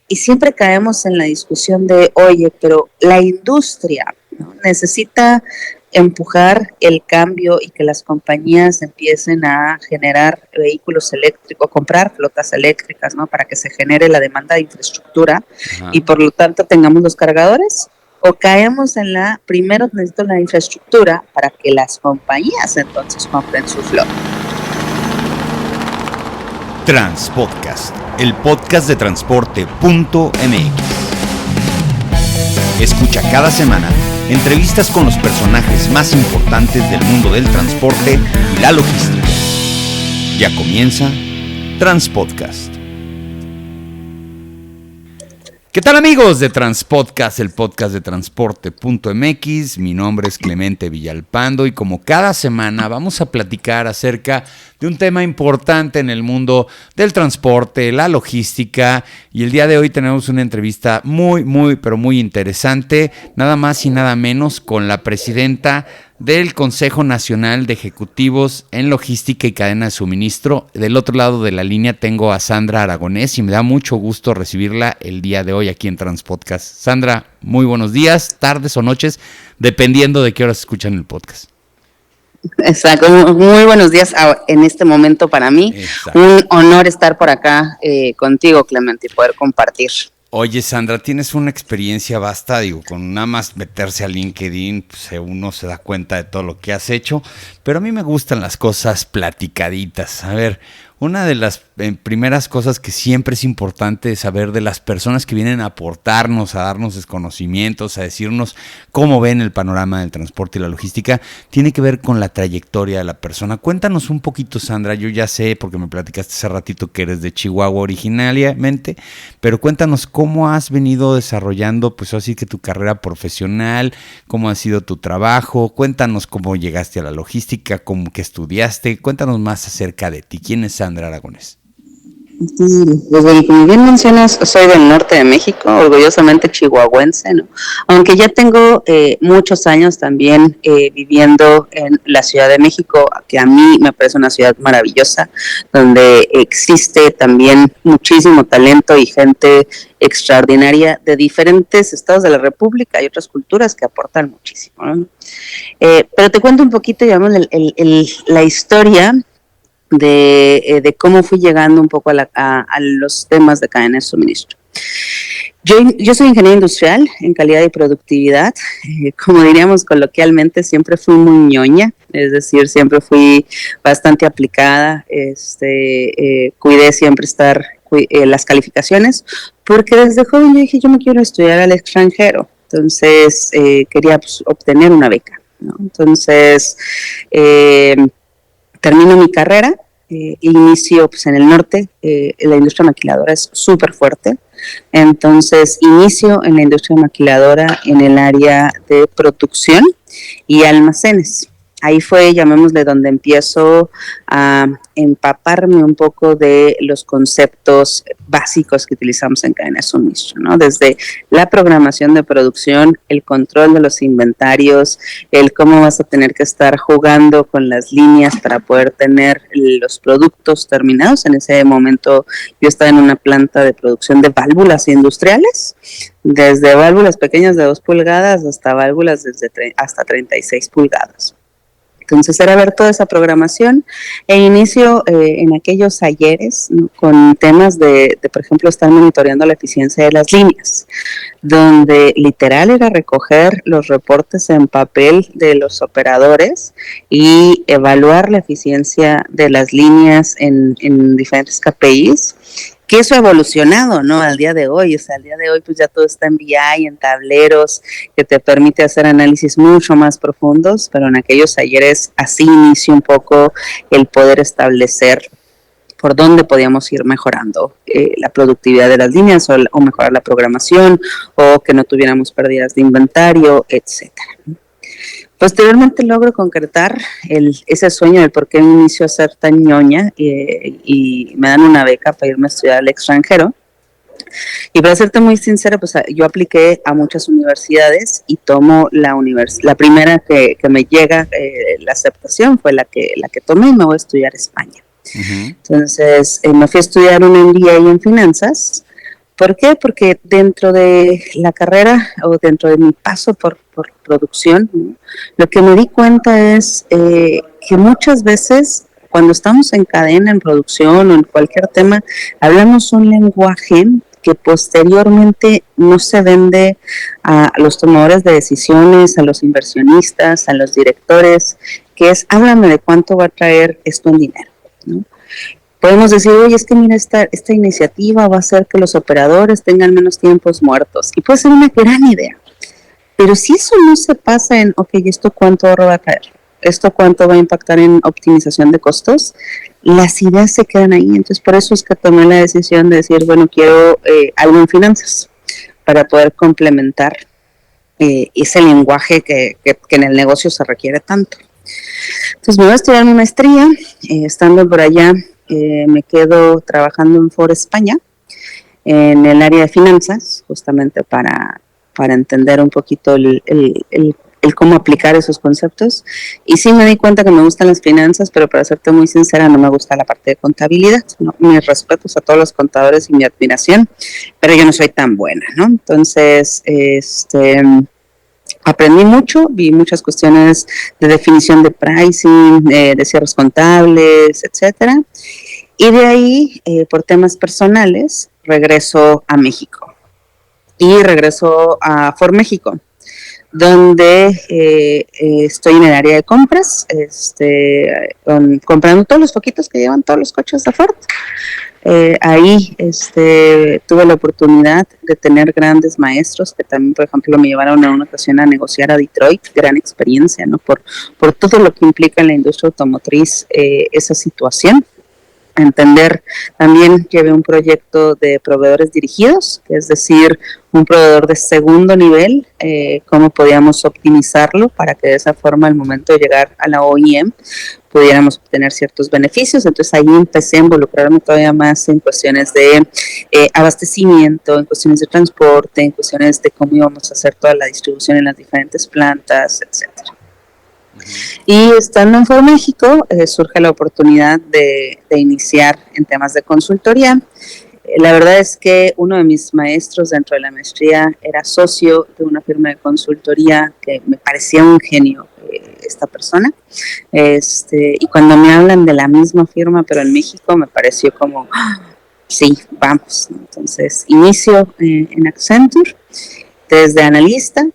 Y siempre caemos en la discusión de, oye, pero la industria, ¿no?, necesita empujar el cambio y que las compañías empiecen a generar vehículos eléctricos, comprar flotas eléctricas, ¿no?, para que se genere la demanda de infraestructura. Ajá. Y por lo tanto tengamos los cargadores. O caemos en la, primero necesito la infraestructura para que las compañías entonces compren su flota. Transpodcast, el podcast de transporte.mx. Escucha cada semana entrevistas con los personajes más importantes del mundo del transporte y la logística. Ya comienza Transpodcast. ¿Qué tal, amigos de Transpodcast, el podcast de transporte.mx? Mi nombre es Clemente Villalpando y como cada semana vamos a platicar acerca de un tema importante en el mundo del transporte, la logística, y el día de hoy tenemos una entrevista muy interesante, nada más y nada menos con la presidenta del Consejo Nacional de Ejecutivos en Logística y Cadena de Suministro. Del otro lado de la línea tengo a Sandra Aragonés y me da mucho gusto recibirla el día de hoy aquí en Transpodcast. Sandra, muy buenos días, tardes o noches, dependiendo de qué horas escuchan el podcast. Exacto, muy buenos días en este momento para mí. Exacto. Un honor estar por acá contigo, Clemente, y poder compartir. Oye, Sandra, tienes una experiencia vasta, con nada más meterse a LinkedIn, pues uno se da cuenta de todo lo que has hecho, pero a mí me gustan las cosas platicaditas. A ver, una de las primeras cosas que siempre es importante saber de las personas que vienen a aportarnos, a darnos desconocimientos, a decirnos cómo ven el panorama del transporte y la logística, tiene que ver con la trayectoria de la persona. Cuéntanos un poquito, Sandra, yo ya sé, porque me platicaste hace ratito que eres de Chihuahua originariamente, pero cuéntanos cómo has venido desarrollando, pues así que tu carrera profesional, cómo ha sido tu trabajo, cuéntanos cómo llegaste a la logística, cómo que estudiaste, cuéntanos más acerca de ti. ¿Quién es Sandra Aragonés? Pues bueno, como bien mencionas, soy del norte de México, orgullosamente chihuahuense, ¿no? Aunque ya tengo muchos años también viviendo en la Ciudad de México, que a mí me parece una ciudad maravillosa, donde existe también muchísimo talento y gente extraordinaria de diferentes estados de la República y otras culturas que aportan muchísimo, ¿no? Pero te cuento un poquito, digamos, la historia de cómo fui llegando un poco a los temas de cadena de suministro. Yo soy ingeniero industrial en calidad y productividad, como diríamos coloquialmente, siempre fui muy ñoña, es decir, siempre fui bastante aplicada, cuidé siempre las calificaciones, porque desde joven yo dije, yo me quiero estudiar al extranjero, entonces quería obtener una beca, ¿no? Entonces termino mi carrera, inicio pues, en el norte, la industria maquiladora es súper fuerte, entonces inicio en la industria maquiladora en el área de producción y almacenes. Ahí fue, llamémosle, donde empiezo a empaparme un poco de los conceptos básicos que utilizamos en cadena de suministro, ¿no? Desde la programación de producción, el control de los inventarios, el cómo vas a tener que estar jugando con las líneas para poder tener los productos terminados. En ese momento yo estaba en una planta de producción de válvulas industriales, desde válvulas pequeñas de 2 pulgadas hasta válvulas hasta 36 pulgadas. Entonces era ver toda esa programación e inicio en aquellos talleres, ¿no?, con temas de, por ejemplo, estar monitoreando la eficiencia de las líneas, donde literal era recoger los reportes en papel de los operadores y evaluar la eficiencia de las líneas en diferentes KPIs. Que eso ha evolucionado, ¿no?, al día de hoy. O sea, al día de hoy pues ya todo está en BI, en tableros, que te permite hacer análisis mucho más profundos, pero en aquellos talleres así inició un poco el poder establecer por dónde podíamos ir mejorando la productividad de las líneas o mejorar la programación o que no tuviéramos pérdidas de inventario, etcétera. Posteriormente logro concretar ese sueño del por qué me inicio a ser tan ñoña y me dan una beca para irme a estudiar al extranjero. Y para serte muy sincera, pues yo apliqué a muchas universidades y tomo la primera que me llega la aceptación fue la que tomé y me voy a estudiar a España. Uh-huh. Entonces me fui a estudiar un MBA en finanzas ¿Por qué? Porque dentro de la carrera o dentro de mi paso por producción, ¿no? Lo que me di cuenta es que muchas veces cuando estamos en cadena, en producción o en cualquier tema, hablamos un lenguaje que posteriormente no se vende a los tomadores de decisiones, a los inversionistas, a los directores, que es háblame de cuánto va a traer esto en dinero, ¿no? Podemos decir, oye, es que mira, esta iniciativa va a hacer que los operadores tengan menos tiempos muertos. Y puede ser una gran idea. Pero si eso no se pasa en, ok, ¿esto cuánto ahorro va a traer? ¿Esto cuánto va a impactar en optimización de costos? Las ideas se quedan ahí. Entonces, por eso es que tomé la decisión de decir, bueno, quiero algo en finanzas para poder complementar ese lenguaje que en el negocio se requiere tanto. Entonces, me voy a estudiar mi maestría. Estando por allá, me quedo trabajando en Ford España, en el área de finanzas, justamente para entender un poquito el cómo aplicar esos conceptos. Y sí me di cuenta que me gustan las finanzas, pero para serte muy sincera, no me gusta la parte de contabilidad, ¿no? Mis respetos a todos los contadores y mi admiración, pero yo no soy tan buena, ¿no? Entonces, aprendí mucho, vi muchas cuestiones de definición de pricing, de cierres contables, etcétera. Y de ahí, por temas personales, regreso a México. Y regreso a Ford México, donde estoy en el área de compras, comprando todos los foquitos que llevan todos los coches de Ford. Ahí tuve la oportunidad de tener grandes maestros que también, por ejemplo, me llevaron a una ocasión a negociar a Detroit, gran experiencia, ¿no? Por todo lo que implica en la industria automotriz esa situación. Entender, también llevé un proyecto de proveedores dirigidos, es decir, un proveedor de segundo nivel, cómo podíamos optimizarlo para que de esa forma al momento de llegar a la OEM pudiéramos obtener ciertos beneficios. Entonces ahí empecé a involucrarme todavía más en cuestiones de abastecimiento, en cuestiones de transporte, en cuestiones de cómo íbamos a hacer toda la distribución en las diferentes plantas, etcétera. Y estando en Ford México, surge la oportunidad de iniciar en temas de consultoría. La verdad es que uno de mis maestros dentro de la maestría era socio de una firma de consultoría que me parecía un genio, esta persona. Y cuando me hablan de la misma firma, pero en México, me pareció como, sí, vamos. Entonces, inicio en Accenture desde analista,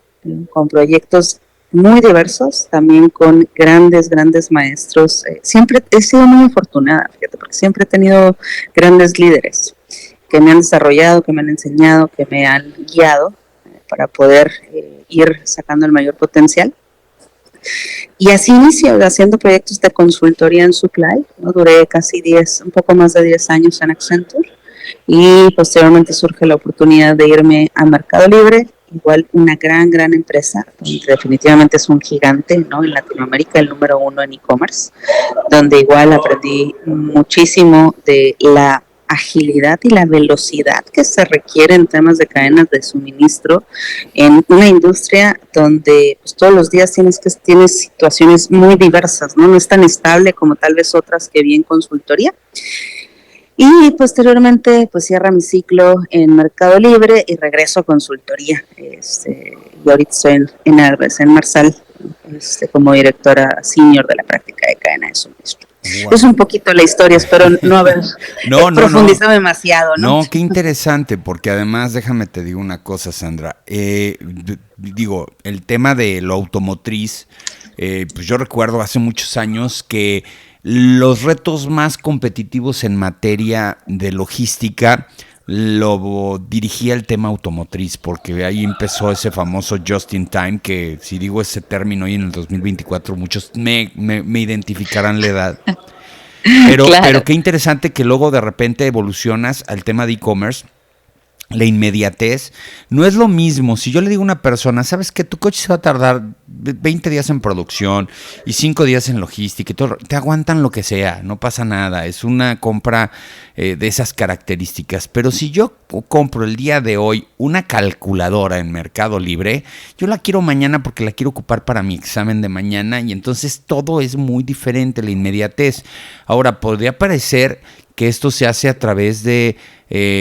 con proyectos muy diversos, también con grandes maestros. Siempre he sido muy afortunada, fíjate, porque siempre he tenido grandes líderes que me han desarrollado, que me han enseñado, que me han guiado para poder ir sacando el mayor potencial. Y así inicio haciendo proyectos de consultoría en supply, ¿no? Duré casi un poco más de 10 años en Accenture y posteriormente surge la oportunidad de irme a Mercado Libre, igual una gran empresa, donde definitivamente es un gigante, ¿no? En Latinoamérica, el número 1 en e-commerce, donde igual aprendí muchísimo de la agilidad y la velocidad que se requiere en temas de cadenas de suministro en una industria donde pues, todos los días tienes situaciones muy diversas, ¿no? No es tan estable como tal vez otras que vi en consultoría. Y posteriormente, pues cierra mi ciclo en Mercado Libre y regreso a consultoría. Y ahorita estoy en Arbes, en Marsal, como directora senior de la práctica de cadena de suministro. Wow. Es un poquito la historia, espero no haber profundizado demasiado, ¿no? No, qué interesante, porque además, déjame te digo una cosa, Sandra. Digo, el tema de lo automotriz, pues yo recuerdo hace muchos años que los retos más competitivos en materia de logística lo dirigía el tema automotriz, porque ahí empezó ese famoso just in time, que si digo ese término hoy en el 2024, muchos me identificarán la edad. Pero, claro. Pero qué interesante que luego de repente evolucionas al tema de e-commerce. La inmediatez no es lo mismo. Si yo le digo a una persona, sabes que tu coche se va a tardar 20 días en producción y 5 días en logística y todo, te aguantan lo que sea, no pasa nada, es una compra de esas características. Pero si yo compro el día de hoy una calculadora en Mercado Libre, yo la quiero mañana porque la quiero ocupar para mi examen de mañana, y entonces todo es muy diferente, la inmediatez. Ahora, podría parecer que esto se hace a través de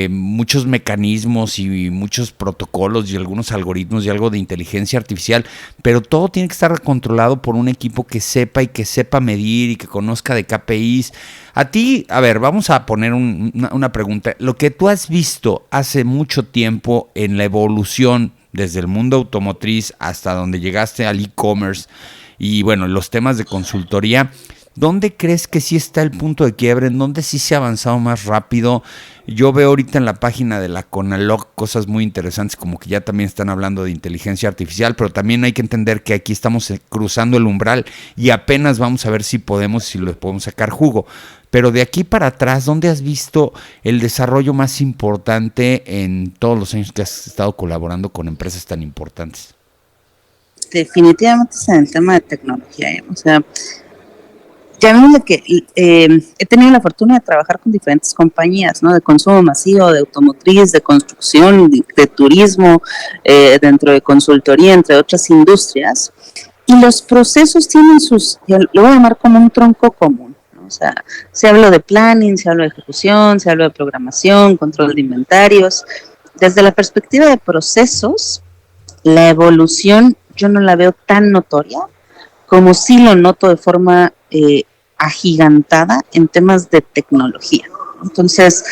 muchos mecanismos y muchos protocolos y algunos algoritmos y algo de inteligencia artificial, pero todo tiene que estar controlado por un equipo que sepa y que sepa medir y que conozca de KPIs. A ti, a ver, vamos a poner una pregunta. Lo que tú has visto hace mucho tiempo en la evolución desde el mundo automotriz hasta donde llegaste al e-commerce y bueno, los temas de consultoría, ¿dónde crees que sí está el punto de quiebre? ¿En dónde sí se ha avanzado más rápido? Yo veo ahorita en la página de la CONALOC cosas muy interesantes, como que ya también están hablando de inteligencia artificial, pero también hay que entender que aquí estamos cruzando el umbral y apenas vamos a ver si le podemos sacar jugo. Pero de aquí para atrás, ¿dónde has visto el desarrollo más importante en todos los años que has estado colaborando con empresas tan importantes? Definitivamente es en el tema de tecnología, ¿eh? O sea, llamémosle que he tenido la fortuna de trabajar con diferentes compañías, ¿no? De consumo masivo, de automotriz, de construcción, de turismo, dentro de consultoría, entre otras industrias. Y los procesos tienen lo voy a llamar como un tronco común, ¿no? O sea, se habla de planning, se habla de ejecución, se habla de programación, control de inventarios. Desde la perspectiva de procesos, la evolución yo no la veo tan notoria como sí lo noto de forma agigantada en temas de tecnología. Entonces,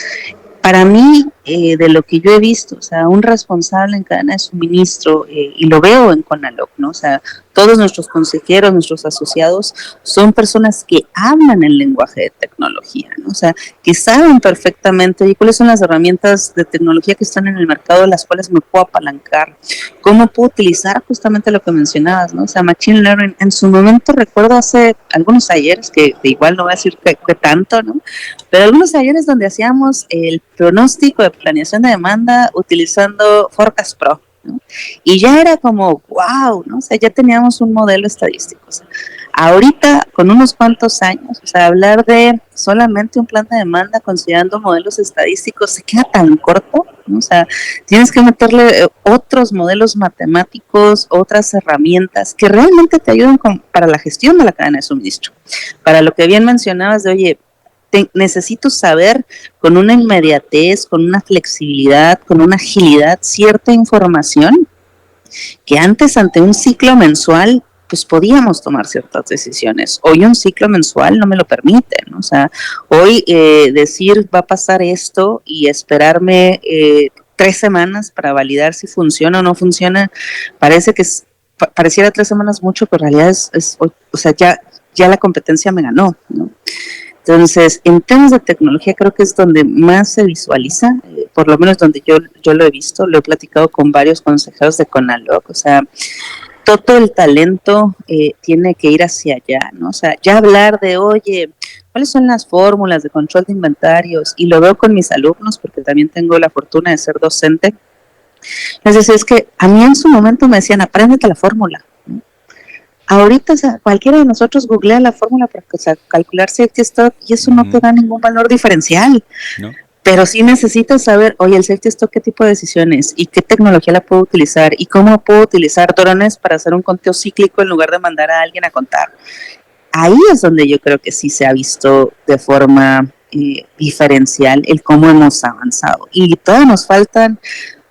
para mí, de lo que yo he visto, o sea, un responsable en cadena de suministro, y lo veo en CONALOC, ¿no? O sea, todos nuestros consejeros, nuestros asociados, son personas que hablan el lenguaje de tecnología, ¿no? O sea, que saben perfectamente cuáles son las herramientas de tecnología que están en el mercado, de las cuales me puedo apalancar, cómo puedo utilizar justamente lo que mencionabas, ¿no? O sea, Machine Learning, en su momento recuerdo hace algunos ayeres, que igual no voy a decir que tanto, ¿no? Pero algunos ayeres donde hacíamos el pronóstico de planeación de demanda utilizando Forecast Pro, ¿no? Y ya era como, wow, ¿no? O sea, ya teníamos un modelo estadístico. O sea, ahorita, con unos cuantos años, o sea, hablar de solamente un plan de demanda considerando modelos estadísticos se queda tan corto, ¿no? O sea, tienes que meterle otros modelos matemáticos, otras herramientas que realmente te ayudan para la gestión de la cadena de suministro. Para lo que bien mencionabas de, oye, necesito saber con una inmediatez, con una flexibilidad, con una agilidad, cierta información que antes ante un ciclo mensual pues podíamos tomar ciertas decisiones. Hoy un ciclo mensual no me lo permite, ¿no? O sea, hoy decir va a pasar esto y esperarme 3 semanas para validar si funciona o no funciona, pareciera 3 semanas mucho, pero en realidad o sea, ya la competencia me ganó, ¿no? Entonces, en temas de tecnología creo que es donde más se visualiza, por lo menos donde yo lo he visto, lo he platicado con varios consejeros de CONALOC, o sea, todo el talento tiene que ir hacia allá, ¿no? O sea, ya hablar de, oye, ¿cuáles son las fórmulas de control de inventarios? Y lo veo con mis alumnos, porque también tengo la fortuna de ser docente. Les decía, es que a mí en su momento me decían, apréndete la fórmula, ¿no? Ahorita, o sea, cualquiera de nosotros googlea la fórmula para calcular safety stock y eso no te da ningún valor diferencial. ¿No? Pero sí necesitas saber, oye, el safety stock, qué tipo de decisiones y qué tecnología la puedo utilizar y cómo puedo utilizar drones para hacer un conteo cíclico en lugar de mandar a alguien a contar. Ahí es donde yo creo que sí se ha visto de forma diferencial el cómo hemos avanzado. Y todavía nos faltan,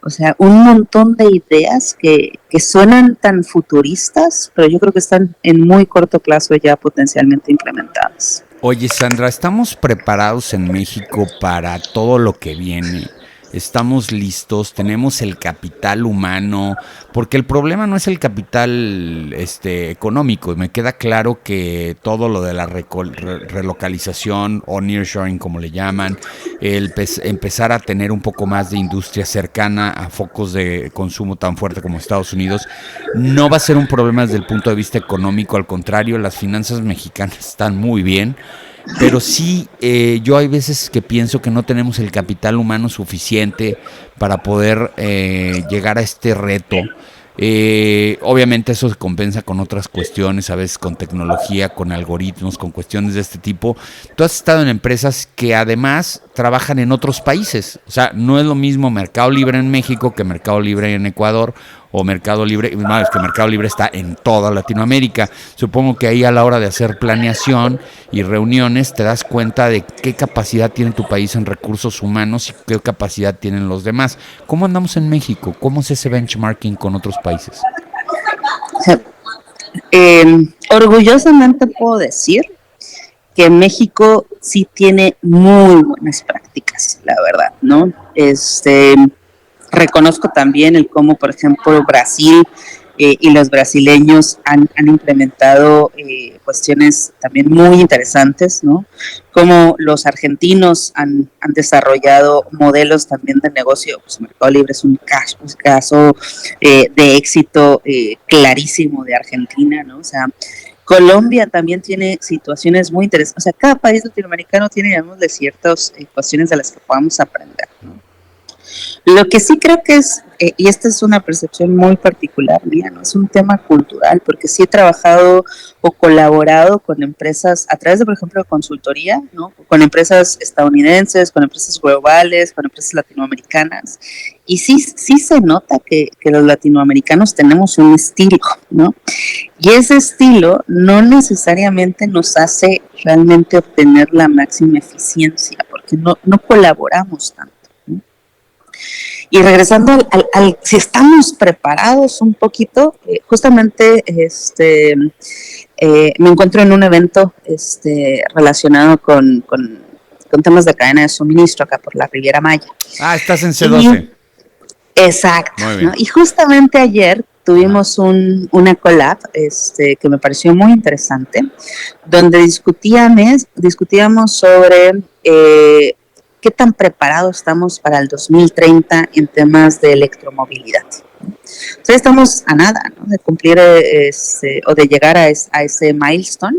o sea, un montón de ideas que suenan tan futuristas, pero yo creo que están en muy corto plazo ya potencialmente implementadas. Oye, Sandra, ¿estamos preparados en México para todo lo que viene? ¿Estamos listos? ¿Tenemos el capital humano? Porque el problema no es el capital económico. Me queda claro que todo lo de la relocalización o nearshoring, como le llaman, empezar a tener un poco más de industria cercana a focos de consumo tan fuerte como Estados Unidos, no va a ser un problema desde el punto de vista económico. Al contrario, las finanzas mexicanas están muy bien. Pero sí, yo hay veces que pienso que no tenemos el capital humano suficiente para poder llegar a este reto. Obviamente eso se compensa con otras cuestiones, a veces con tecnología, con algoritmos, con cuestiones de este tipo. Tú has estado en empresas que además trabajan en otros países. O sea, no es lo mismo Mercado Libre en México que Mercado Libre en Ecuador o Mercado Libre, no, es que Mercado Libre está en toda Latinoamérica. Supongo que ahí a la hora de hacer planeación y reuniones te das cuenta de qué capacidad tiene tu país en recursos humanos y qué capacidad tienen los demás. ¿Cómo andamos en México? ¿Cómo es ese benchmarking con otros países? Orgullosamente puedo decir que México sí tiene muy buenas prácticas, la verdad, ¿no? Reconozco también el cómo, por ejemplo, Brasil y los brasileños han implementado cuestiones también muy interesantes, ¿no? Como los argentinos han desarrollado modelos también de negocio, pues Mercado Libre es un caso de éxito clarísimo de Argentina, ¿no? O sea, Colombia también tiene situaciones muy interesantes. O sea, cada país latinoamericano tiene, digamos, de ciertas cuestiones de las que podamos aprender, ¿no? Lo que sí creo que es, y esta es una percepción muy particular mía, ¿no? Es un tema cultural, porque sí he trabajado o colaborado con empresas a través de, por ejemplo, consultoría, ¿no? Con empresas estadounidenses, con empresas globales, con empresas latinoamericanas, y sí se nota que los latinoamericanos tenemos un estilo, ¿no? Y ese estilo no necesariamente nos hace realmente obtener la máxima eficiencia, porque no colaboramos tanto. Y regresando si estamos preparados un poquito, justamente me encuentro en un evento relacionado con temas de cadena de suministro acá por la Riviera Maya. Ah, estás en C12. Exacto, ¿no? Y justamente ayer tuvimos una collab que me pareció muy interesante, donde discutíamos sobre qué tan preparados estamos para el 2030 en temas de electromovilidad. Entonces estamos a nada, ¿no?, de cumplir o de llegar a ese milestone.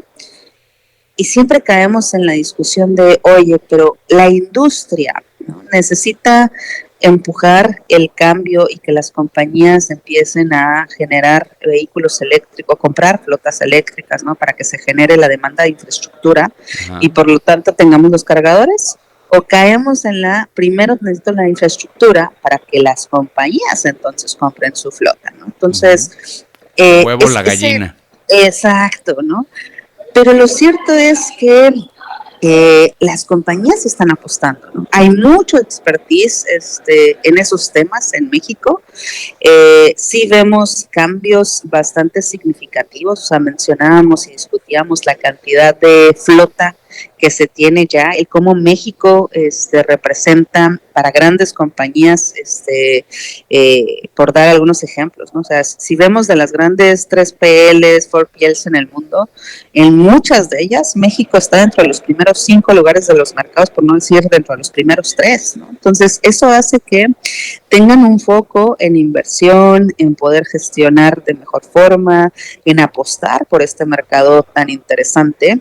Y siempre caemos en la discusión de, oye, pero la industria, ¿no?, necesita empujar el cambio y que las compañías empiecen a generar vehículos eléctricos, comprar flotas eléctricas, ¿no?, para que se genere la demanda de infraestructura. Ajá. Y por lo tanto tengamos los cargadores. O caemos en primero necesito la infraestructura para que las compañías entonces compren su flota, ¿no? Entonces... el huevo, la gallina. Exacto, ¿no? Pero lo cierto es que las compañías están apostando, ¿no? Hay mucho expertise en esos temas en México. Sí vemos cambios bastante significativos. O sea, mencionábamos y discutíamos la cantidad de flota que se tiene ya, el cómo México representa para grandes compañías, por dar algunos ejemplos, ¿no? O sea, si vemos de las grandes 3PLs, 4PLs en el mundo, en muchas de ellas México está dentro de los primeros 5 lugares de los mercados, por no decir dentro de los primeros 3, ¿no? Entonces, eso hace que tengan un foco en inversión, en poder gestionar de mejor forma, en apostar por este mercado tan interesante.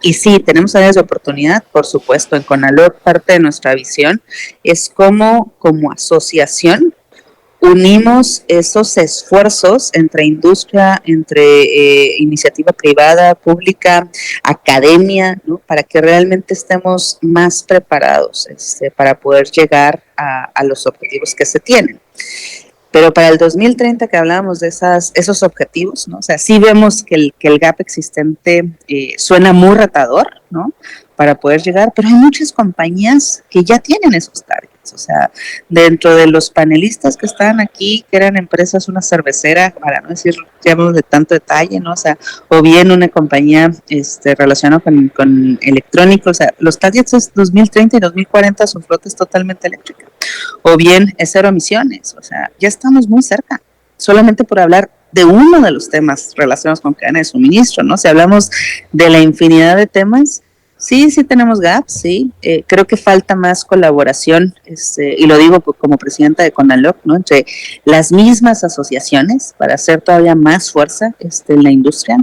Y sí, tenemos áreas de oportunidad, por supuesto. En Conaloc, parte de nuestra visión es cómo, como asociación, unimos esos esfuerzos entre industria, entre iniciativa privada, pública, academia, ¿no?, para que realmente estemos más preparados para poder llegar a los objetivos que se tienen. Pero para el 2030 que hablábamos de esos objetivos, ¿no? O sea, sí vemos que el gap existente suena muy retador, ¿no?, para poder llegar, pero hay muchas compañías que ya tienen esos targets. O sea, dentro de los panelistas que estaban aquí, que eran empresas, una cervecera, para no decir, digamos, de tanto detalle, ¿no? O sea, o bien una compañía relacionada con electrónicos. O sea, los targets es 2030 y 2040, su flota es totalmente eléctrica. O bien es cero emisiones. O sea, ya estamos muy cerca, solamente por hablar de uno de los temas relacionados con cadena de suministro, ¿no? Si hablamos de la infinidad de temas, sí tenemos gaps, sí. Creo que falta más colaboración, y lo digo como presidenta de Conaloc, ¿no?, entre las mismas asociaciones para hacer todavía más fuerza en la industria,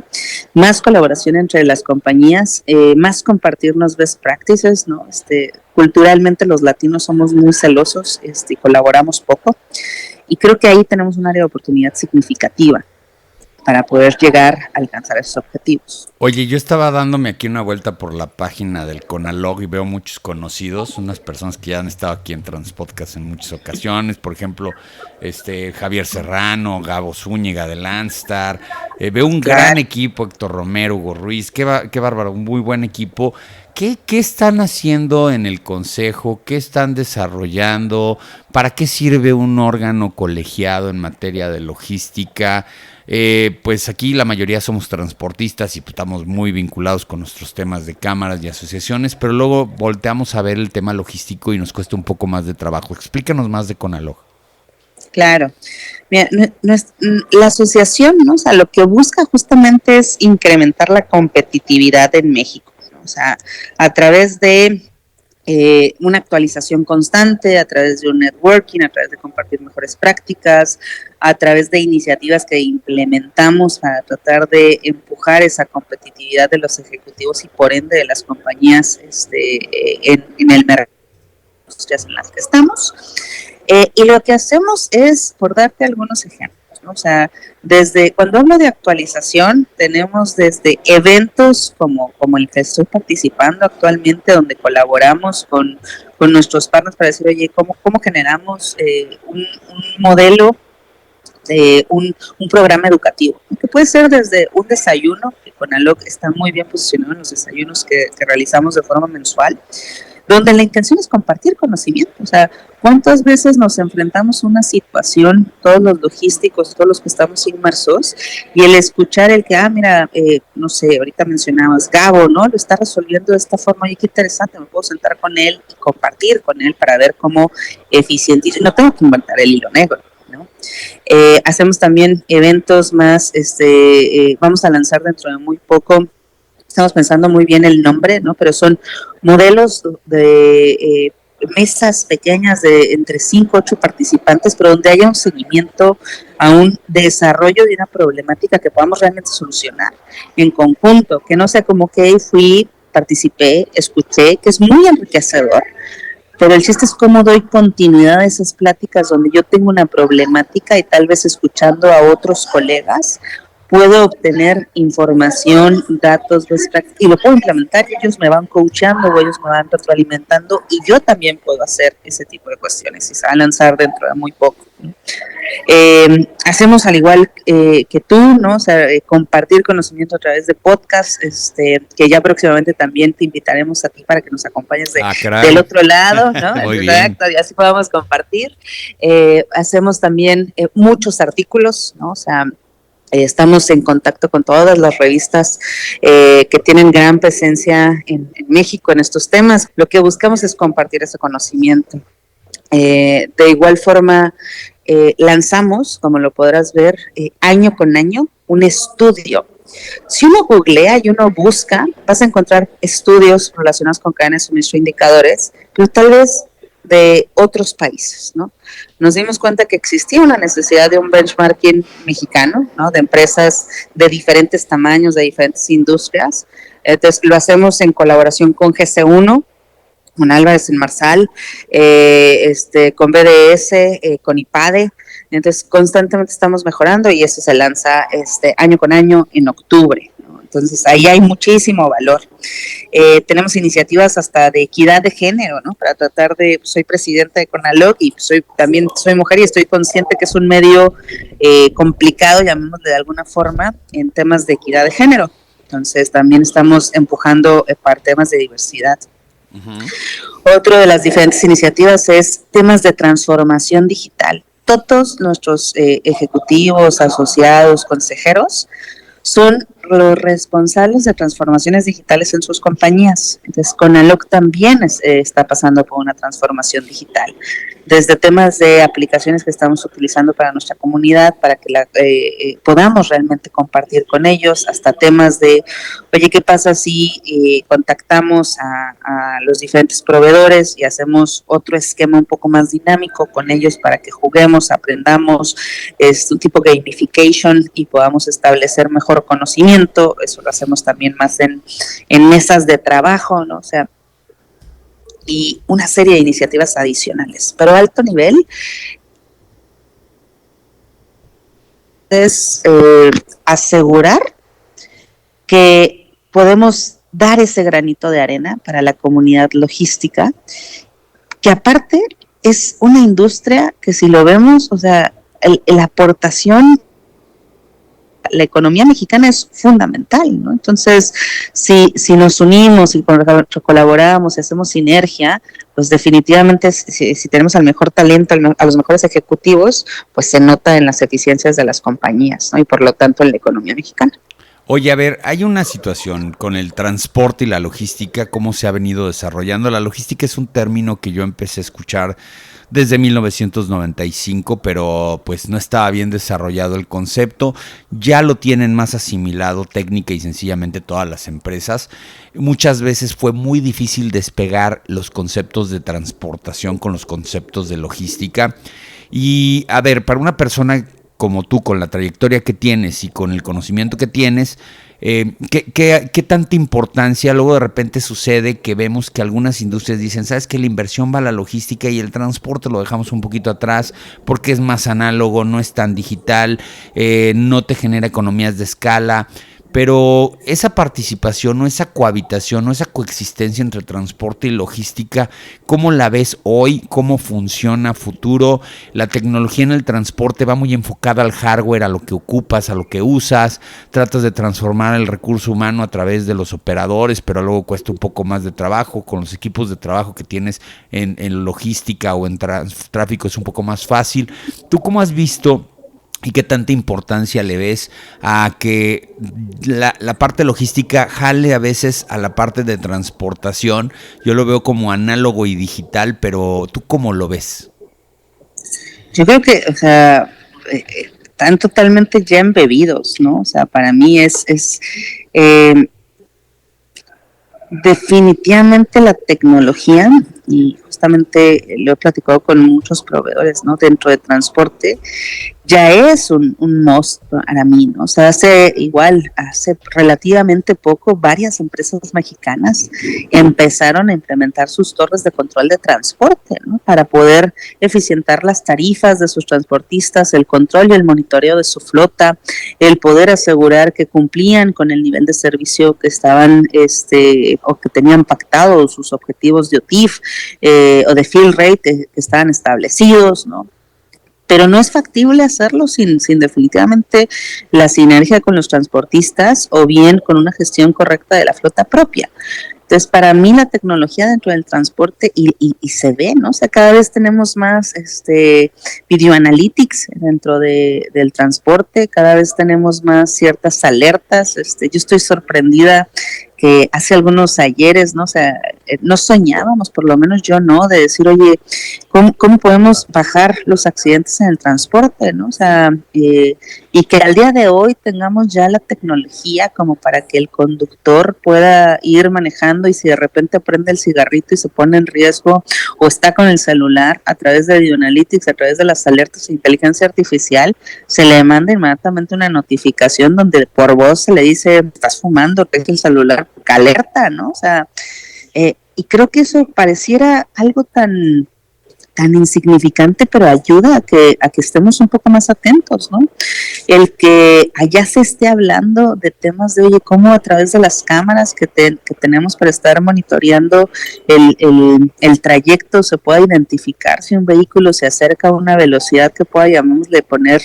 más colaboración entre las compañías, más compartirnos best practices, ¿no? Culturalmente los latinos somos muy celosos y colaboramos poco, y creo que ahí tenemos un área de oportunidad significativa. para poder llegar a alcanzar esos objetivos. Oye, yo estaba dándome aquí una vuelta por la página del CONALOG y veo muchos conocidos, unas personas que ya han estado aquí en Transpodcast en muchas ocasiones, por ejemplo, Javier Serrano, Gabo Zúñiga de Landstar, veo un gran equipo, Héctor Romero, Hugo Ruiz, qué bárbaro, un muy buen equipo. ¿Qué están haciendo en el consejo? ¿Qué están desarrollando? ¿Para qué sirve un órgano colegiado en materia de logística? Pues aquí la mayoría somos transportistas y estamos muy vinculados con nuestros temas de cámaras y asociaciones, pero luego volteamos a ver el tema logístico y nos cuesta un poco más de trabajo. Explícanos más de CONALOG. Claro. Mira, la asociación, ¿no? O sea, lo que busca justamente es incrementar la competitividad en México, ¿no? O sea, a través de una actualización constante, a través de un networking, a través de compartir mejores prácticas, a través de iniciativas que implementamos para tratar de empujar esa competitividad de los ejecutivos y por ende de las compañías en el mercado en las que estamos. Y lo que hacemos es, por darte algunos ejemplos, ¿no? O sea, cuando hablo de actualización, tenemos desde eventos como el que estoy participando actualmente, donde colaboramos con nuestros partners para decir, oye, ¿cómo generamos un modelo de un programa educativo? Que puede ser desde un desayuno, que CONALOG está muy bien posicionado en los desayunos que realizamos de forma mensual, donde la intención es compartir conocimiento. O sea, ¿cuántas veces nos enfrentamos a una situación, todos los logísticos, todos los que estamos inmersos, y el escuchar el que, mira, no sé, ahorita mencionabas Gabo, ¿no? Lo está resolviendo de esta forma, oye, qué interesante, me puedo sentar con él y compartir con él para ver cómo eficientizo, no tengo que inventar el hilo negro, ¿no? Hacemos también eventos más, vamos a lanzar dentro de muy poco, estamos pensando muy bien el nombre, ¿no? Pero son modelos de mesas pequeñas de entre 5 8 participantes, pero donde haya un seguimiento a un desarrollo de una problemática que podamos realmente solucionar en conjunto, que no sea como que fui, participé, escuché, que es muy enriquecedor, pero el chiste es cómo doy continuidad a esas pláticas donde yo tengo una problemática y tal vez escuchando a otros colegas puedo obtener información, datos, y lo puedo implementar, y ellos me van coachando o ellos me van retroalimentando y yo también puedo hacer ese tipo de cuestiones y se va a lanzar dentro de muy poco. Hacemos al igual que tú, ¿no? O sea, compartir conocimiento a través de podcast, que ya próximamente también te invitaremos a ti para que nos acompañes del otro lado, ¿no? Muy Exacto, bien. y así podamos compartir. Hacemos también muchos artículos, ¿no? O sea, estamos en contacto con todas las revistas que tienen gran presencia en México en estos temas. Lo que buscamos es compartir ese conocimiento. De igual forma, lanzamos, como lo podrás ver, año con año, un estudio. Si uno googlea y uno busca, vas a encontrar estudios relacionados con cadenas de suministro, indicadores, pero tal vez de otros países, ¿no? Nos dimos cuenta que existía una necesidad de un benchmarking mexicano, ¿no? De empresas de diferentes tamaños, de diferentes industrias. Entonces lo hacemos en colaboración con GC1, con Álvarez en Marsal, con BDS, con IPADE. Entonces constantemente estamos mejorando y eso se lanza año con año en octubre, ¿no? Entonces ahí hay muchísimo valor. Tenemos iniciativas hasta de equidad de género, ¿no? Para tratar soy presidenta de CONALOG y también soy mujer y estoy consciente que es un medio complicado, llamémosle de alguna forma, en temas de equidad de género. Entonces también estamos empujando para temas de diversidad. Uh-huh. Otro de las diferentes iniciativas es temas de transformación digital. Todos nuestros ejecutivos, asociados, consejeros son los responsables de transformaciones digitales en sus compañías. Entonces, CONALOG también está pasando por una transformación digital. Desde temas de aplicaciones que estamos utilizando para nuestra comunidad, para que podamos realmente compartir con ellos, hasta temas de, oye, ¿qué pasa si contactamos a los diferentes proveedores y hacemos otro esquema un poco más dinámico con ellos para que juguemos, aprendamos, un tipo de gamification y podamos establecer mejor conocimiento? Eso lo hacemos también más en mesas de trabajo, ¿no? O sea, y una serie de iniciativas adicionales, pero a alto nivel. es asegurar que podemos dar ese granito de arena para la comunidad logística, que aparte es una industria que, si lo vemos, o sea, la aportación, la economía mexicana es fundamental, ¿no? Entonces, si nos unimos y colaboramos y hacemos sinergia, pues definitivamente si tenemos al mejor talento, a los mejores ejecutivos, pues se nota en las eficiencias de las compañías, ¿no? Y por lo tanto en la economía mexicana. Oye, a ver, hay una situación con el transporte y la logística, cómo se ha venido desarrollando. La logística es un término que yo empecé a escuchar desde 1995, pero pues no estaba bien desarrollado el concepto. Ya lo tienen más asimilado técnica y sencillamente todas las empresas. Muchas veces fue muy difícil despegar los conceptos de transportación con los conceptos de logística. Y a ver, para una persona como tú, con la trayectoria que tienes y con el conocimiento que tienes, ¿qué tanta importancia luego de repente sucede que vemos que algunas industrias dicen, sabes que la inversión va a la logística y el transporte lo dejamos un poquito atrás porque es más análogo, no es tan digital, no te genera economías de escala? Pero esa participación o esa cohabitación o esa coexistencia entre transporte y logística, ¿cómo la ves hoy? ¿Cómo funciona a futuro? La tecnología en el transporte va muy enfocada al hardware, a lo que ocupas, a lo que usas. Tratas de transformar el recurso humano a través de los operadores, pero luego cuesta un poco más de trabajo. Con los equipos de trabajo que tienes en logística o en tráfico es un poco más fácil. ¿Tú cómo has visto y qué tanta importancia le ves a que la parte logística jale a veces a la parte de transportación? Yo lo veo como análogo y digital, pero ¿tú cómo lo ves? Yo creo que, o sea, están totalmente ya embebidos, ¿no? O sea, para mí es definitivamente la tecnología, y justamente lo he platicado con muchos proveedores, ¿no? Dentro de transporte, ya es un must para mí, ¿no? O sea, hace relativamente poco, varias empresas mexicanas empezaron a implementar sus torres de control de transporte, ¿no? Para poder eficientar las tarifas de sus transportistas, el control y el monitoreo de su flota, el poder asegurar que cumplían con el nivel de servicio que estaban, o que tenían pactado sus objetivos de OTIF, o de fill rate que estaban establecidos, ¿no? Pero no es factible hacerlo sin definitivamente la sinergia con los transportistas o bien con una gestión correcta de la flota propia. Entonces, para mí la tecnología dentro del transporte, y se ve, ¿no? O sea, cada vez tenemos más video analytics dentro del transporte, cada vez tenemos más ciertas alertas. Yo estoy sorprendida que hace algunos ayeres, ¿no? O sea, no soñábamos, por lo menos yo no, de decir, oye, ¿cómo podemos bajar los accidentes en el transporte, ¿no? O sea, y que al día de hoy tengamos ya la tecnología como para que el conductor pueda ir manejando, y si de repente prende el cigarrito y se pone en riesgo o está con el celular, a través de Video Analytics, a través de las alertas de inteligencia artificial, se le manda inmediatamente una notificación donde por voz se le dice, estás fumando, deja el celular, alerta, ¿no? O sea, y creo que eso pareciera algo tan insignificante, pero ayuda a que estemos un poco más atentos, ¿no? El que allá se esté hablando de temas de, oye, cómo a través de las cámaras que tenemos para estar monitoreando el trayecto se pueda identificar si un vehículo se acerca a una velocidad que pueda, llamémosle, poner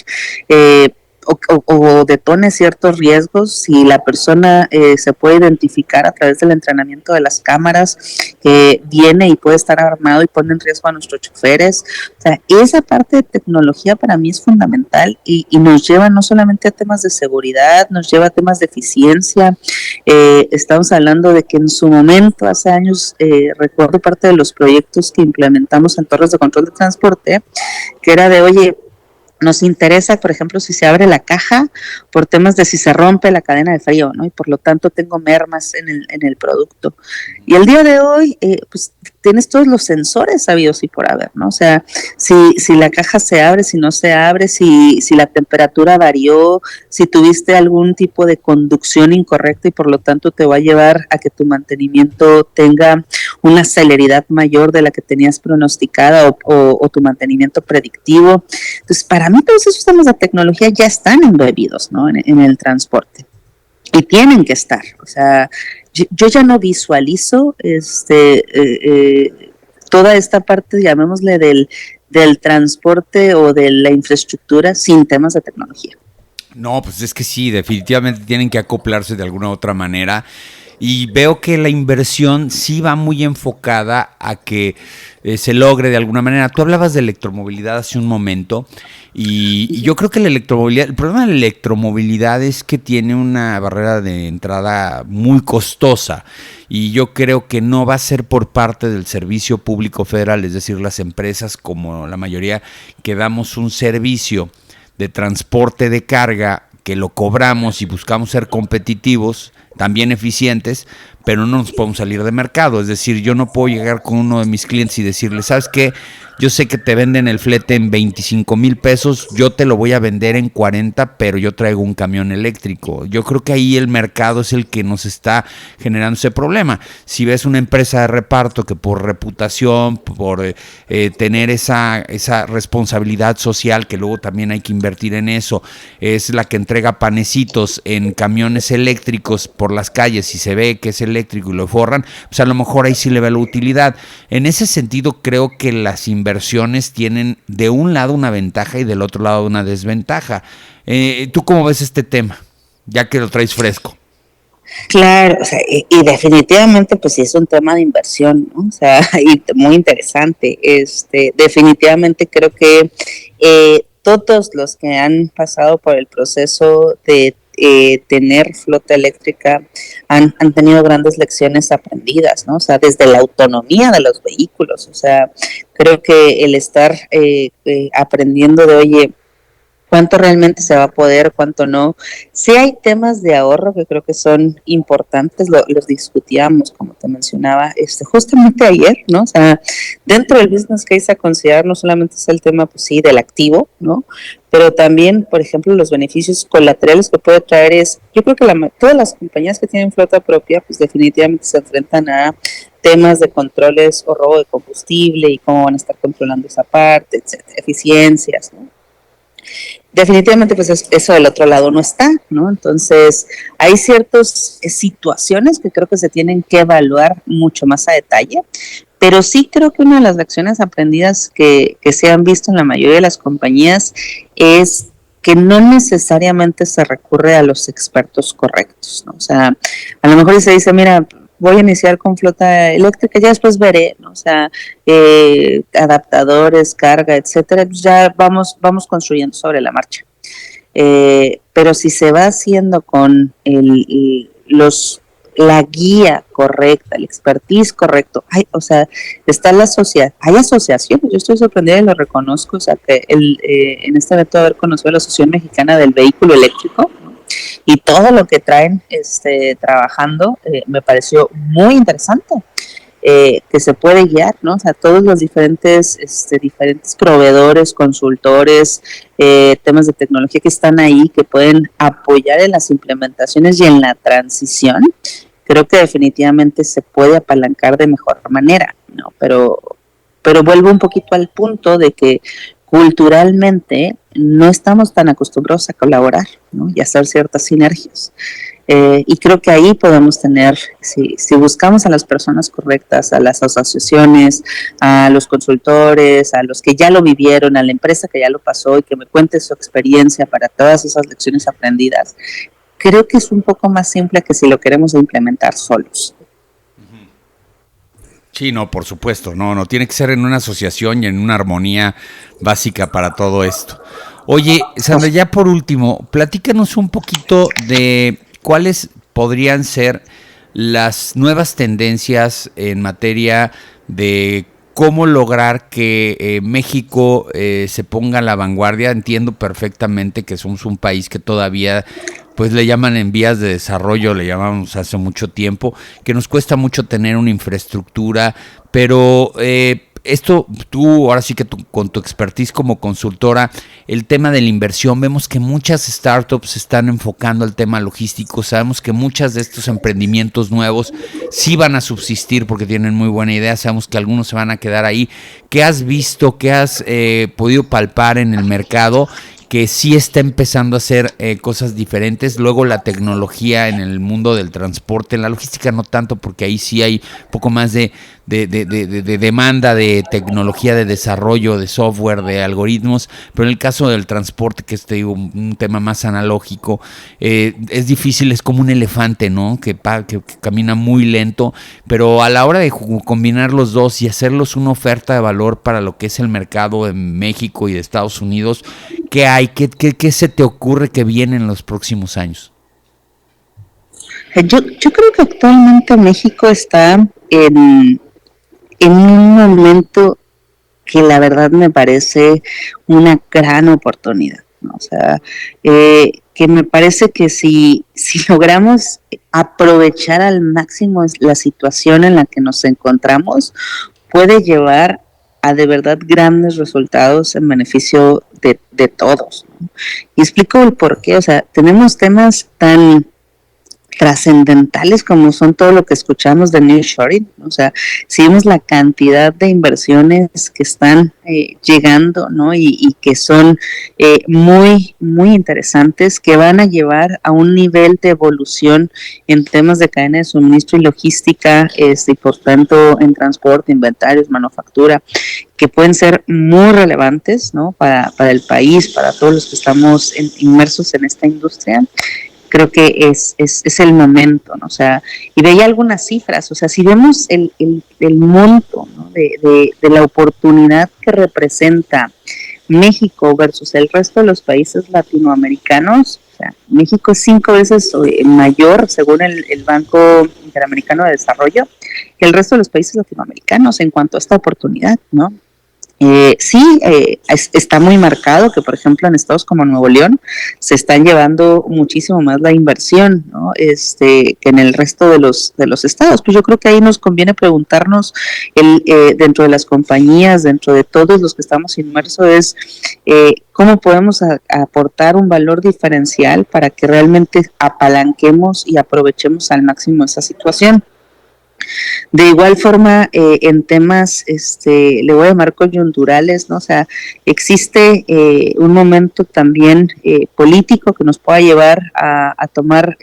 o detone ciertos riesgos, si la persona se puede identificar a través del entrenamiento de las cámaras que viene y puede estar armado y pone en riesgo a nuestros choferes. O sea, esa parte de tecnología para mí es fundamental, y nos lleva no solamente a temas de seguridad, nos lleva a temas de eficiencia. Estamos hablando de que en su momento, hace años, recuerdo parte de los proyectos que implementamos en torres de control de transporte, que era de, oye, nos interesa, por ejemplo, si se abre la caja por temas de si se rompe la cadena de frío, ¿no? Y por lo tanto tengo mermas en el producto. Y el día de hoy, pues tienes todos los sensores sabidos y por haber, ¿no? O sea, si la caja se abre, si no se abre, si la temperatura varió, si tuviste algún tipo de conducción incorrecta y por lo tanto te va a llevar a que tu mantenimiento tenga una celeridad mayor de la que tenías pronosticada o tu mantenimiento predictivo. Entonces, para mí todos esos temas de tecnología ya están embebidos, ¿no? En el transporte. Y tienen que estar, o sea, yo ya no visualizo toda esta parte, llamémosle, del transporte o de la infraestructura sin temas de tecnología. No, pues es que sí, definitivamente tienen que acoplarse de alguna u otra manera. Y veo que la inversión sí va muy enfocada a que se logre de alguna manera. Tú hablabas de electromovilidad hace un momento y yo creo que la electromovilidad, el problema de la electromovilidad es que tiene una barrera de entrada muy costosa y yo creo que no va a ser por parte del servicio público federal, es decir, las empresas como la mayoría que damos un servicio de transporte de carga que lo cobramos y buscamos ser competitivos, también eficientes, pero no nos podemos salir de mercado. Es decir, yo no puedo llegar con uno de mis clientes y decirle, ¿sabes qué? Yo sé que te venden el flete en 25,000 pesos, yo te lo voy a vender en 40, pero yo traigo un camión eléctrico. Yo creo que ahí el mercado es el que nos está generando ese problema. Si ves una empresa de reparto que por reputación, por tener esa responsabilidad social, que luego también hay que invertir en eso, es la que entrega panecitos en camiones eléctricos por las calles y se ve que es eléctrico y lo forran, pues a lo mejor ahí sí le ve la utilidad. En ese sentido creo que las inversiones tienen de un lado una ventaja y del otro lado una desventaja. ¿Tú cómo ves este tema? Ya que lo traes fresco. Claro, o sea, y definitivamente pues sí es un tema de inversión, ¿no? O sea, y muy interesante. Definitivamente creo que todos los que han pasado por el proceso de tener flota eléctrica han tenido grandes lecciones aprendidas, ¿no? O sea, desde la autonomía de los vehículos, o sea, creo que el estar aprendiendo de, oye, cuánto realmente se va a poder, cuánto no. Sí hay temas de ahorro que creo que son importantes, los discutíamos, como te mencionaba, justamente ayer, ¿no? O sea, dentro del business case a considerar no solamente es el tema, pues sí, del activo, ¿no? Pero también, por ejemplo, los beneficios colaterales que puede traer yo creo que todas las compañías que tienen flota propia, pues definitivamente se enfrentan a temas de controles o robo de combustible y cómo van a estar controlando esa parte, etcétera, eficiencias, ¿no? Definitivamente pues eso del otro lado no está, ¿no? Entonces hay ciertas situaciones que creo que se tienen que evaluar mucho más a detalle, pero sí creo que una de las lecciones aprendidas que se han visto en la mayoría de las compañías es que no necesariamente se recurre a los expertos correctos, ¿no? O sea, a lo mejor se dice, mira, voy a iniciar con flota eléctrica, ya después veré, ¿no? O sea, adaptadores, carga, etcétera, pues ya vamos construyendo sobre la marcha. Pero si se va haciendo con la guía correcta, el expertise correcto, o sea, está la sociedad, hay asociaciones, yo estoy sorprendida y lo reconozco, o sea, que en este evento haber conocido a la Asociación Mexicana del Vehículo Eléctrico, y todo lo que traen trabajando me pareció muy interesante, que se puede guiar, ¿no? O sea, todos los diferentes proveedores, consultores, temas de tecnología que están ahí, que pueden apoyar en las implementaciones y en la transición, creo que definitivamente se puede apalancar de mejor manera, ¿no? Pero vuelvo un poquito al punto de que culturalmente no estamos tan acostumbrados a colaborar, ¿no? Y a hacer ciertas sinergias. Y creo que ahí podemos tener, si buscamos a las personas correctas, a las asociaciones, a los consultores, a los que ya lo vivieron, a la empresa que ya lo pasó y que me cuente su experiencia para todas esas lecciones aprendidas, creo que es un poco más simple que si lo queremos implementar solos. Sí, no, por supuesto, no, tiene que ser en una asociación y en una armonía básica para todo esto. Oye, Sandra, ya por último, platícanos un poquito de cuáles podrían ser las nuevas tendencias en materia de cómo lograr que México se ponga a la vanguardia. Entiendo perfectamente que somos un país que todavía pues le llaman en vías de desarrollo, le llamamos hace mucho tiempo, que nos cuesta mucho tener una infraestructura, pero esto tú, ahora sí que con tu expertise como consultora, el tema de la inversión, vemos que muchas startups se están enfocando al tema logístico, sabemos que muchos de estos emprendimientos nuevos sí van a subsistir porque tienen muy buena idea, sabemos que algunos se van a quedar ahí. ¿Qué has visto, qué has podido palpar en el mercado que sí está empezando a hacer cosas diferentes? Luego la tecnología en el mundo del transporte, en la logística no tanto, porque ahí sí hay un poco más de demanda de tecnología, de desarrollo, de software, de algoritmos, pero en el caso del transporte, que es, te digo, un tema más analógico, es difícil, es como un elefante, ¿no? Que camina muy lento, pero a la hora de combinar los dos y hacerlos una oferta de valor para lo que es el mercado de México y de Estados Unidos, ¿qué hay? ¿Qué se te ocurre que viene en los próximos años? Yo creo que actualmente México está en un momento que la verdad me parece una gran oportunidad, ¿no? O sea, que me parece que si logramos aprovechar al máximo la situación en la que nos encontramos, puede llevar a de verdad grandes resultados en beneficio de todos, ¿no? Y explico el por qué. O sea, tenemos temas tan trascendentales como son todo lo que escuchamos de nearshoring, ¿no? O sea, si vemos la cantidad de inversiones que están llegando, ¿no? Y que son muy, muy interesantes, que van a llevar a un nivel de evolución en temas de cadena de suministro y logística, y por tanto en transporte, inventarios, manufactura, que pueden ser muy relevantes, ¿no? Para el país, para todos los que estamos inmersos en esta industria. Creo que es el momento, ¿no? O sea, y veía algunas cifras, o sea, si vemos el monto, ¿no? de la oportunidad que representa México versus el resto de los países latinoamericanos, o sea, México es 5 veces mayor, según el Banco Interamericano de Desarrollo, que el resto de los países latinoamericanos en cuanto a esta oportunidad, ¿no? Está muy marcado que, por ejemplo, en estados como Nuevo León se están llevando muchísimo más la inversión, ¿no? Que en el resto de los estados. Pues yo creo que ahí nos conviene preguntarnos dentro de las compañías, dentro de todos los que estamos inmersos, es cómo podemos aportar un valor diferencial para que realmente apalanquemos y aprovechemos al máximo esa situación. De igual forma, en temas, le voy a llamar coyunturales, ¿no? O sea, existe un momento también político que nos pueda llevar a tomar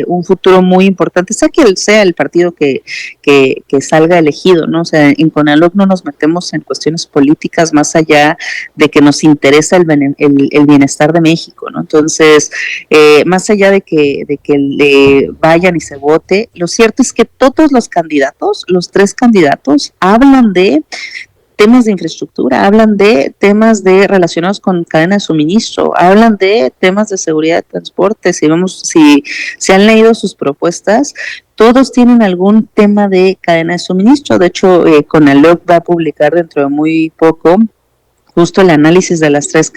un futuro muy importante, sea el partido que salga elegido, ¿no? O sea, en CONALOG no nos metemos en cuestiones políticas más allá de que nos interesa el bienestar de México, ¿no? Entonces, más allá de que le vayan y se vote, lo cierto es que todos los candidatos, los 3 candidatos, hablan de temas de infraestructura, hablan de temas relacionados con cadena de suministro, hablan de temas de seguridad de transporte. Si han leído sus propuestas, todos tienen algún tema de cadena de suministro. De hecho, CONALOG va a publicar dentro de muy poco justo el análisis de las 3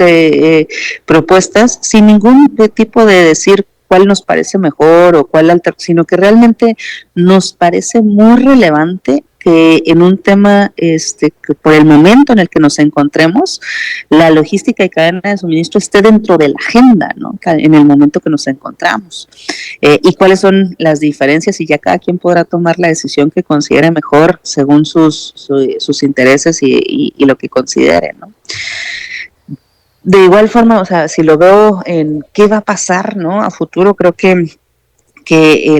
propuestas, sin ningún tipo de decir cuál nos parece mejor o cuál sino que realmente nos parece muy relevante que en un tema que por el momento en el que nos encontremos, la logística y cadena de suministro esté dentro de la agenda, ¿no? En el momento que nos encontramos. Y cuáles son las diferencias, y ya cada quien podrá tomar la decisión que considere mejor según sus intereses y lo que considere, ¿no? De igual forma, o sea, si lo veo en qué va a pasar, ¿no? A futuro, creo que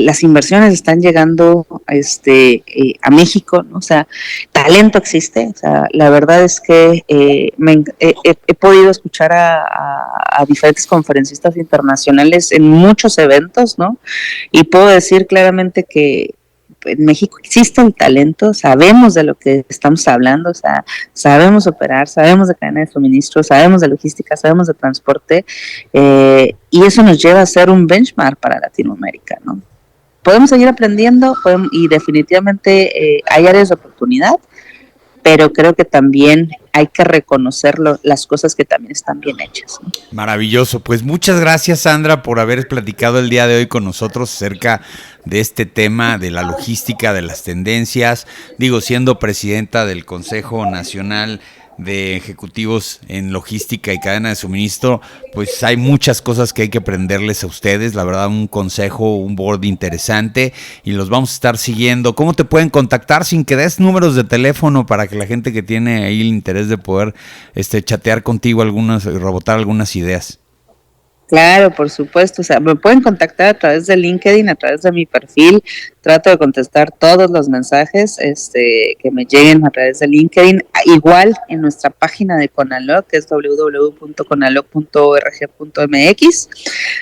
las inversiones están llegando a México, ¿no? O sea, talento existe. O sea, la verdad es que he podido escuchar a diferentes conferencistas internacionales en muchos eventos, ¿no? Y puedo decir claramente que en México existe el talento, sabemos de lo que estamos hablando, o sea, sabemos operar, de cadena de suministro, sabemos de logística, sabemos de transporte, y eso nos lleva a ser un benchmark para Latinoamérica, ¿no? Podemos seguir aprendiendo y definitivamente hay áreas de oportunidad, pero creo que también hay que reconocer las cosas que también están bien hechas, ¿no? Maravilloso. Pues muchas gracias, Sandra, por haber platicado el día de hoy con nosotros acerca de este tema de la logística, de las tendencias. Digo, siendo presidenta del Consejo Nacional de Ejecutivos en Logística y Cadena de Suministro, pues hay muchas cosas que hay que aprenderles a ustedes. La verdad, un consejo, un board interesante, y los vamos a estar siguiendo. ¿Cómo te pueden contactar sin que des números de teléfono para que la gente que tiene ahí el interés de poder chatear contigo rebotar algunas ideas? Claro, por supuesto, o sea, me pueden contactar a través de LinkedIn, a través de mi perfil. Trato de contestar todos los mensajes que me lleguen a través de LinkedIn. Igual en nuestra página de CONALOG, que es www.conalog.org.mx.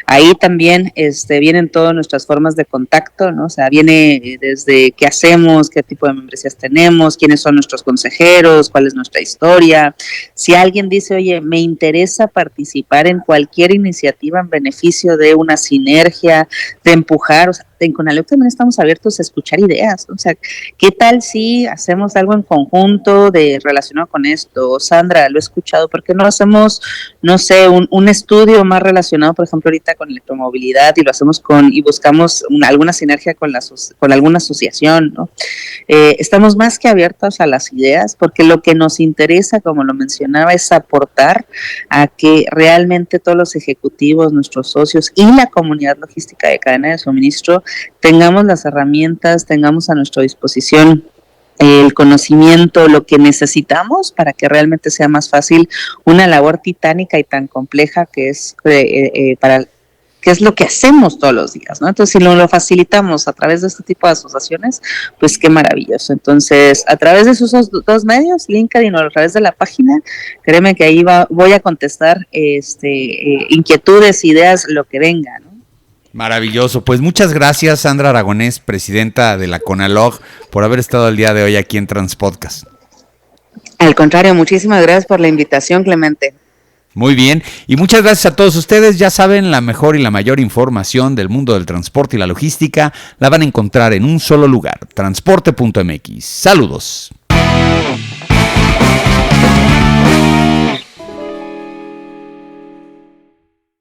Ahí también vienen todas nuestras formas de contacto, ¿no? O sea, viene desde qué hacemos, qué tipo de membresías tenemos, quiénes son nuestros consejeros, cuál es nuestra historia. Si alguien dice, oye, me interesa participar en cualquier iniciativa en beneficio de una sinergia, de empujar, o sea, en CONALOG también estamos abiertos a escuchar ideas, ¿no? O sea, ¿qué tal si hacemos algo en conjunto relacionado con esto? Sandra, lo he escuchado, ¿por qué no hacemos, no sé, un estudio más relacionado, por ejemplo, ahorita con electromovilidad, y lo hacemos y buscamos alguna sinergia con alguna asociación, ¿no? Estamos más que abiertos a las ideas, porque lo que nos interesa, como lo mencionaba, es aportar a que realmente todos los ejecutivos, nuestros socios y la comunidad logística de cadena de suministro tengamos las herramientas, tengamos a nuestra disposición el conocimiento, lo que necesitamos para que realmente sea más fácil una labor titánica y tan compleja que es que es lo que hacemos todos los días, ¿no? Entonces, si lo facilitamos a través de este tipo de asociaciones, pues qué maravilloso. Entonces, a través de esos dos medios, LinkedIn o a través de la página, créeme que ahí voy a contestar inquietudes, ideas, lo que venga, ¿no? Maravilloso. Pues muchas gracias, Sandra Aragonés, presidenta de la CONALOG, por haber estado el día de hoy aquí en Transpodcast. Al contrario, muchísimas gracias por la invitación, Clemente. Muy bien, y muchas gracias a todos ustedes. Ya saben, la mejor y la mayor información del mundo del transporte y la logística la van a encontrar en un solo lugar, transporte.mx. Saludos.